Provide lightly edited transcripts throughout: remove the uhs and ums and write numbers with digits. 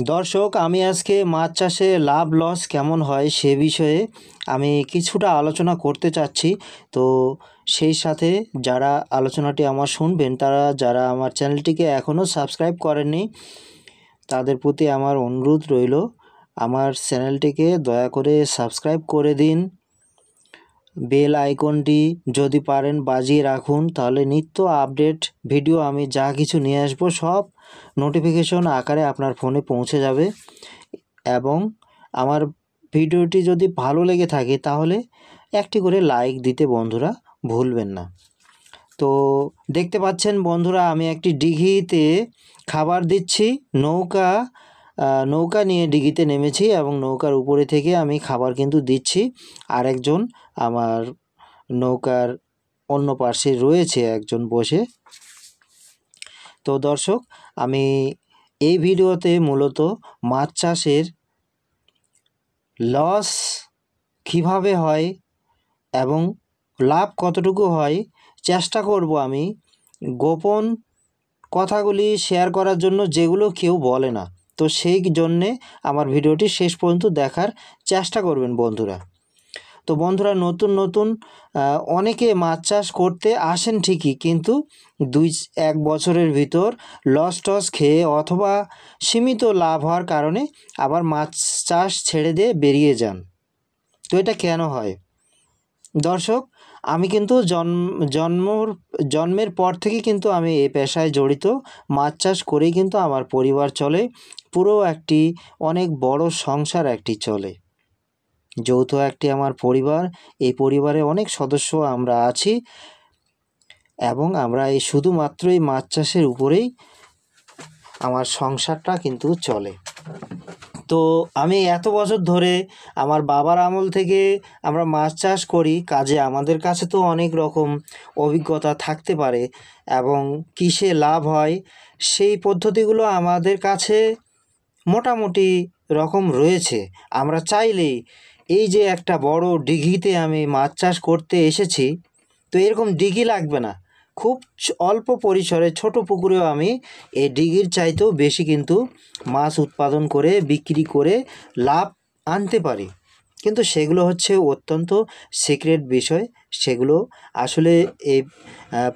দর্শক, আমি আজকে মাছ চাষে লাভ লস কেমন হয় সে বিষয়ে আমি কিছুটা আলোচনা করতে চাচ্ছি। তো সেই সাথে যারা আলোচনাটি আমার শুনবেন, যারা আমার চ্যানেলটিকে এখনও সাবস্ক্রাইব করেননি, তাদের প্রতি আমার অনুরোধ রইল আমার চ্যানেলটিকে দয়া করে সাবস্ক্রাইব করে দিন। বেল আইকনটি যদি পারেন বাজিয়ে রাখুন, তাহলে নিত্য আপডেট ভিডিও আমি যা কিছু নিয়ে আসবো সব নোটিফিকেশন আকারে আপনার ফোনে পৌঁছে যাবে। এবং আমার ভিডিওটি যদি ভালো লেগে থাকে তাহলে একটি করে লাইক দিতে বন্ধুরা ভুলবেন না। তো দেখতে পাচ্ছেন বন্ধুরা, আমি একটি দিঘিতে খাবার দিচ্ছি। নৌকা নিয়ে দিঘিতে নেমেছি এবং নৌকার উপরে থেকে আমি খাবার কিন্তু দিচ্ছি। আরেকজন আমার নৌকার অন্য পাশে রয়েছে একজন বসে। তো দর্শক, আমি এই ভিডিওতে মূলত মাছ চাষের লস কিভাবে হয় এবং লাভ কতটুকু হয় চেষ্টা করব আমি গোপন কথাগুলি শেয়ার করার জন্য, যেগুলো কেউ বলে না। তো সেই জন্যে আমার ভিডিওটি শেষ পর্যন্ত দেখার চেষ্টা করবেন বন্ধুরা। তো বন্ধুরা, নতুন অনেকে মাছ চাষ করতে আসেন ঠিকই, কিন্তু 2-1 বছরের ভিতর লস টস খেয়ে অথবা সীমিত লাভ হওয়ার কারণে আবার মাছ চাষ ছেড়ে দিয়ে বেরিয়ে যান। তো এটা কেন হয় দর্শক? আমি কিন্তু জন্মের পর থেকে কিন্তু আমি এই পেশায় জড়িত। মাছ চাষ করেই কিন্তু আমার পরিবার চলে। পুরো একটি অনেক বড় সংসার একটি চলে। যৌথ একটি আমার পরিবার। এই পরিবারে অনেক সদস্য আমরা আছি এবং আমরা শুধুমাত্র এই মাছ চাষের উপরেই আমার সংসারটা কিন্তু চলে। তো আমি এত বছর ধরে আমার বাবার আমল থেকে আমরা মাছ চাষ করি, কাজে আমাদের কাছে তো অনেক রকম অভিজ্ঞতা থাকতে পারে এবং কিসে লাভ হয় সেই পদ্ধতিগুলো আমাদের কাছে মোটামুটি রকম রয়েছে। আমরা চাইলেই এই যে একটা বড় দিঘিতে আমি মাছ চাষ করতে এসেছি, তো এরকম দিঘি লাগবে না, খুব অল্প পরিসরে ছোট পুকুরেও আমি এই দিঘির চাইতেও বেশি কিন্তু মাছ উৎপাদন করে বিক্রি করে লাভ আনতে পারি। কিন্তু সেগুলো হচ্ছে অত্যন্ত সিক্রেট বিষয়, সেগুলো আসলে এই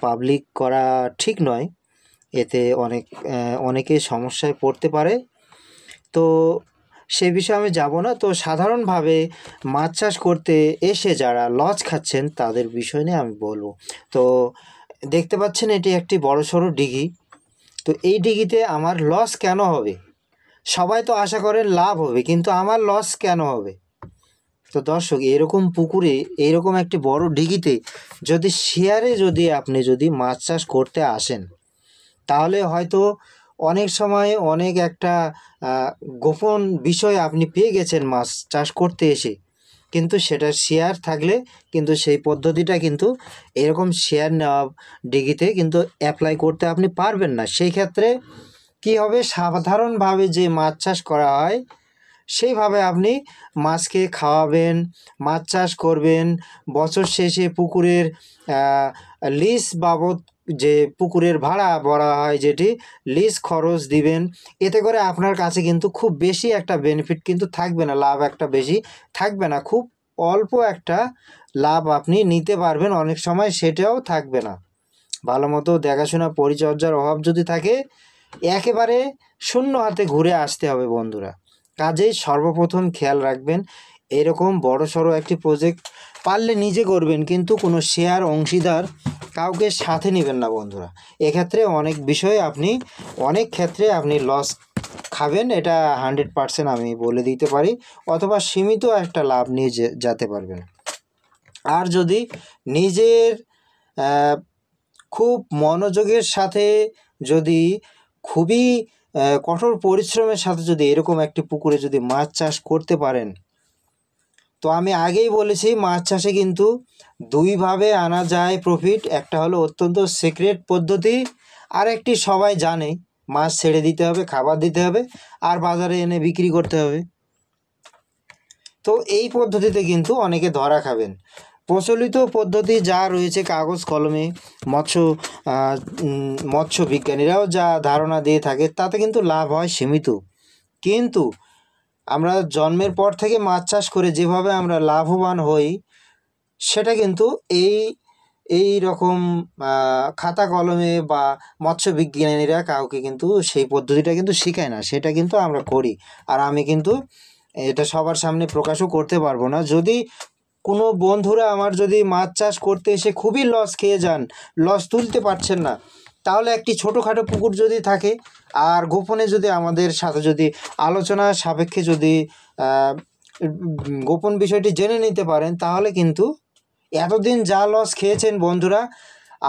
পাবলিক করা ঠিক নয়। এতে অনেকে সমস্যায় পড়তে পারে। তো সে বিষয়ে আমি যাব না। তো সাধারণভাবে মাছ চাষ করতে এসে যারা লস খাচ্ছেন তাদের বিষয় নিয়ে আমি বলবো। তো দেখতে পাচ্ছেন এটি একটি বড়সড় দিঘি। তো এই দিঘিতে আমার লস কেন হবে? সবাই তো আশা করেন লাভ হবে, কিন্তু আমার লস কেন হবে? তো দর্শক, এরকম পুকুরে এইরকম একটি বড় দিঘিতে যদি আপনি মাছ চাষ করতে আসেন, তাহলে হয়তো অনেক সময় অনেক একটা গোপন বিষয় আপনি পেয়ে গেছেন মাছ চাষ করতে এসে, কিন্তু সেটা শেয়ার থাকলে কিন্তু সেই পদ্ধতিটা কিন্তু এরকম শেয়ার নেওয়া ডিগিতে কিন্তু অ্যাপ্লাই করতে আপনি পারবেন না। সেই ক্ষেত্রে কী হবে, সাধারণভাবে যে মাছ চাষ করা হয় সেইভাবে আপনি মাছকে খাওয়াবেন, মাছ চাষ করবেন, বছর শেষে পুকুরের লিজ বাবদ যে পুকুরের ভাড়া বলা হয়, যেটি লিজ খরচ দিবেন। এতে করে আপনার কাছে কিন্তু খুব বেশি একটা বেনিফিট কিন্তু থাকবে না, লাভ একটা বেশি থাকবে না, খুব অল্প একটা লাভ আপনি নিতে পারবেন, অনেক সময় সেটাও থাকবে না। ভালো মতো দেখাশোনা পরিচর্যার অভাব যদি থাকে, একেবারে শূন্য হাতে ঘুরে আসতে হবে বন্ধুরা। কাজেই সর্বপ্রথম খেয়াল রাখবেন, এরকম বড়সড় একটি প্রজেক্ট পারলে নিজে করবেন, কিন্তু কোনো শেয়ার অংশীদার কাউকে সাথে নেবেন না বন্ধুরা। এক্ষেত্রে অনেক ক্ষেত্রে আপনি লস খাবেন, এটা 100% আমি বলে দিতে পারি, অথবা সীমিত একটা লাভ নিয়ে যেতে পারবেন। আর যদি নিজের খুব মনোযোগের সাথে, যদি খুবই কঠোর পরিশ্রমের সাথে যদি এরকম একটি পুকুরে যদি মাছ চাষ করতে পারেন, তো আমি আগেই বলেছি মাছ চাষে কিন্তু দুইভাবে আনা যায় প্রফিট। একটা হলো অত্যন্ত সিক্রেট পদ্ধতি, আর একটি সবাই জানে, মাছ ছেড়ে দিতে হবে, খাবার দিতে হবে, আর বাজারে এনে বিক্রি করতে হবে। তো এই পদ্ধতিতে কিন্তু অনেকে ধরা খাবেন। প্রচলিত পদ্ধতি যা রয়েছে কাগজ কলমে, মৎস্য বিজ্ঞানীরাও যা ধারণা দিয়ে থাকে, তাতে কিন্তু লাভ হয় সীমিত। কিন্তু আমরা জন্মের পর থেকে মাছ চাষ করে যেভাবে আমরা লাভবান হই, সেটা কিন্তু এই রকম খাতা কলমে বা মৎস্য বিজ্ঞানীরা কাউকে কিন্তু সেই পদ্ধতিটা কিন্তু শেখায় না, সেটা কিন্তু আমরা করি। আর আমি কিন্তু এটা সবার সামনে প্রকাশও করতে পারবো না। যদি কোনো বন্ধুরা আমার যদি মাছ চাষ করতে এসে খুবই লস খেয়ে যান, লস তুলতে পারছেন না, তাহলে একটি ছোটোখাটো পুকুর যদি থাকে আর গোপনে যদি আমাদের সাথে যদি আলোচনা সাপেক্ষে যদি গোপন বিষয়টি জেনে নিতে পারেন, তাহলে কিন্তু এতদিন যা লস খেয়েছেন বন্ধুরা,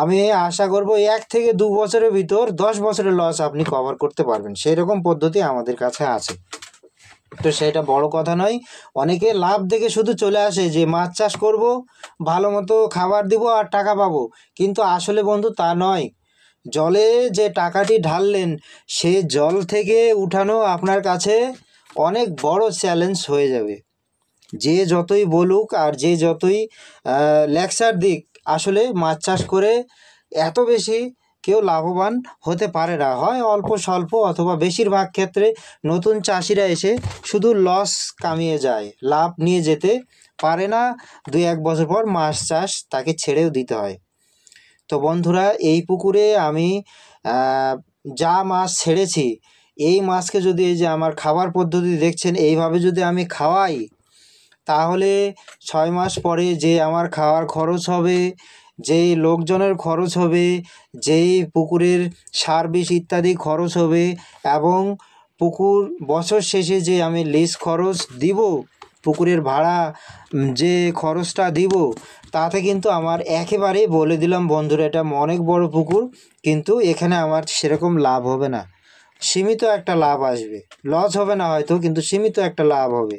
আমি আশা করব 1 থেকে 2 বছরের ভিতর 10 বছরের লস আপনি কভার করতে পারবেন। সেই রকম পদ্ধতি আমাদের কাছে আছে। তো সেটা বড় কথা নয়। অনেকে লাভ দেখে শুধু চলে আসে যে মাছ চাষ করব, ভালো মতো খাবার দিব আর টাকা পাবো, কিন্তু আসলে বন্ধু তা নয়। জলে যে টাকাটি ঢাললেন, সে জল থেকে উঠানো আপনার কাছে অনেক বড় চ্যালেঞ্জ হয়ে যাবে। যে যতই বলুক আর যে যতই লেকচার দিক, আসলে মাছ চাষ করে এত বেশি কেউ লাভবান হতে পারে না। হয় অল্প স্বল্প, অথবা বেশিরভাগ ক্ষেত্রে নতুন চাষিরা এসে শুধু লস কামিয়ে যায়, লাভ নিয়ে যেতে পারে না। 2-1 বছর পর মাছ চাষ তাকে ছেড়েও দিতে হয়। তো বন্ধুরা, এই পুকুরে আমি যা মাছ ছেড়েছি, এই মাছকে যদি এই যে আমার খাবার পদ্ধতি দেখছেন, এইভাবে যদি আমি খাওয়াই, তাহলে 6 মাস পরে যে আমার খাওয়ার খরচ হবে, যেই লোকজনের খরচ হবে, যেই পুকুরের সার বিষ ইত্যাদি খরচ হবে, এবং পুকুর বছর শেষে যে আমি লিজ খরচ দিব, পুকুরের ভাড়া যে খরচটা দিব, তাতে কিন্তু আমার একেবারেই বলে দিলাম বন্ধুরা, এটা অনেক বড় পুকুর, কিন্তু এখানে আমার সেরকম লাভ হবে না। সীমিত একটা লাভ আসবে, লস হবে না হয়তো, কিন্তু সীমিত একটা লাভ হবে।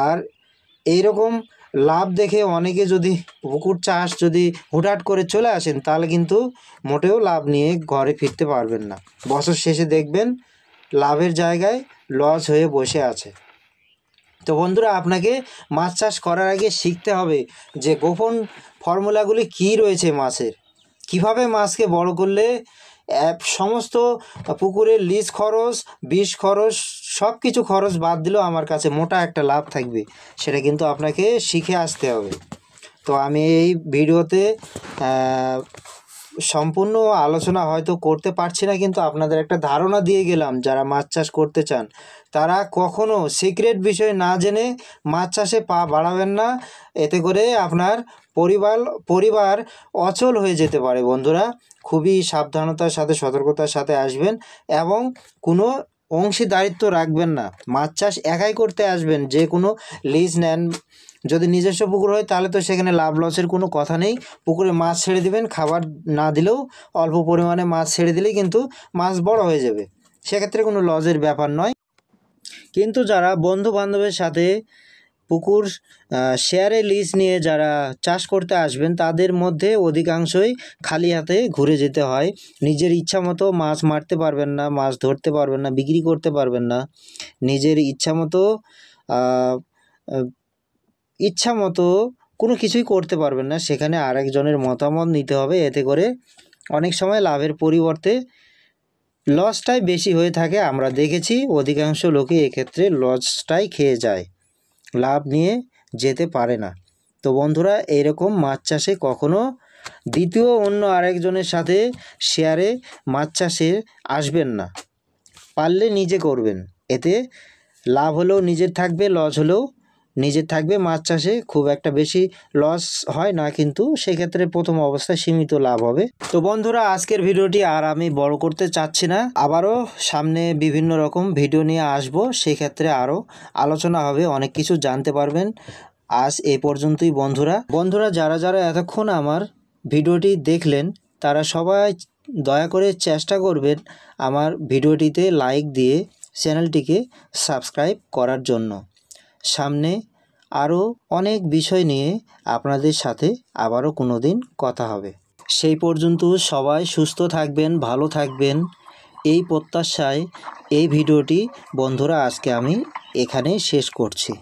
আর এইরকম লাভ দেখে অনেকে যদি পুকুর চাষ যদি হুটহাট করে চলে আসেন, তাহলে কিন্তু মোটেও লাভ নিয়ে ঘরে ফিরতে পারবেন না। বছর শেষে দেখবেন লাভের জায়গায় লস হয়ে বসে আছে। তো বন্ধুরা, আপনাকে মাছ চাষ করার আগে শিখতে হবে যে গোপন ফর্মুলাগুলি কী রয়েছে মাছের, কিভাবে মাছকে বড় করলে সমস্ত পুকুরের লিজ খরচ, বিষ খরচ, সব কিছু খরচ বাদ দিলেও আমার কাছে মোটা একটা লাভ থাকবে, সেটা কিন্তু আপনাকে শিখে আসতে হবে। তো আমি এই ভিডিওতে সম্পূর্ণ আলোচনা হয়তো করতে পারছি না, কিন্তু আপনাদের একটা ধারণা দিয়ে গেলাম। যারা মাছ চাষ করতে চান, তারা কখনো সিক্রেট বিষয় না জেনে মাছ চাষে পা বাড়াবেন না। এতে করে আপনার পরিবার অচল হয়ে যেতে পারে। বন্ধুরা, খুবই সাবধানতার সাথে, সতর্কতার সাথে আসবেন, এবং কোনো অংশীদারিত্ব রাখবেন না। মাছ চাষ একাই করতে আসবেন। যে কোনো লিজ নেন, যদি নিজস্ব পুকুর হয় তাহলে তো সেখানে লাভ লসের কোনো কথা নেই। পুকুরে মাছ ছেড়ে দিবেন, খাবার না দিলেও অল্প পরিমাণে মাছ ছেড়ে দিলেই কিন্তু মাছ বড় হয়ে যাবে, সেক্ষেত্রে কোনো লসের ব্যাপার নয়। কিন্তু যারা বন্ধু বান্ধবের সাথে পুকুর শেয়ারে লিজ নিয়ে যারা চাষ করতে আসবেন, তাদের মধ্যে অধিকাংশই খালি হাতে ঘুরে যেতে হয়। নিজের ইচ্ছা মতো মাছ মারতে পারবেন না, মাছ ধরতে পারবেন না, বিক্রি করতে পারবেন না। নিজের ইচ্ছা মতো কোনো কিছুই করতে পারবেন না। সেখানে আরেকজনের মতামত নিতে হবে। এতে করে অনেক সময় লাভের পরিবর্তে লসটাই বেশি হয়ে থাকে। আমরা দেখেছি অধিকাংশ লোকে এক্ষেত্রে লসটাই খেয়ে যায়, লাভ নিয়ে যেতে পারে না। তো বন্ধুরা, এইরকম মাছ চাষে কখনো দ্বিতীয় অন্য আরেকজনের সাথে শেয়ারে মাছ চাষে আসবেন না। পারলে নিজে করবেন, এতে লাভ হলেও নিজের থাকবে, লস হলেও নিজের থাকবে। মাছ চাষে খুব একটা বেশি লস হয় না, কিন্তু সেক্ষেত্রে প্রথম অবস্থায় সীমিত লাভ হবে। তো বন্ধুরা, আজকের ভিডিওটি আর আমি বড় করতে চাচ্ছি না। আবারও সামনে বিভিন্ন রকম ভিডিও নিয়ে আসব, সেক্ষেত্রে আরও আলোচনা হবে, অনেক কিছু জানতে পারবেন। আজ এই পর্যন্তই বন্ধুরা, যারা এতক্ষণ আমার ভিডিওটি দেখলেন, তারা সবাই দয়া করে চেষ্টা করবেন আমার ভিডিওটিতে লাইক দিয়ে চ্যানেলটিকে সাবস্ক্রাইব করার জন্য। সামনে আরও অনেক বিষয় নিয়ে আপনাদের সাথে আবারও কোনো দিন কথা হবে। সেই পর্যন্ত সবাই সুস্থ থাকবেন, ভালো থাকবেন, এই প্রত্যাশায় এই ভিডিওটি বন্ধুরা আজকে আমি এখানেই শেষ করছি।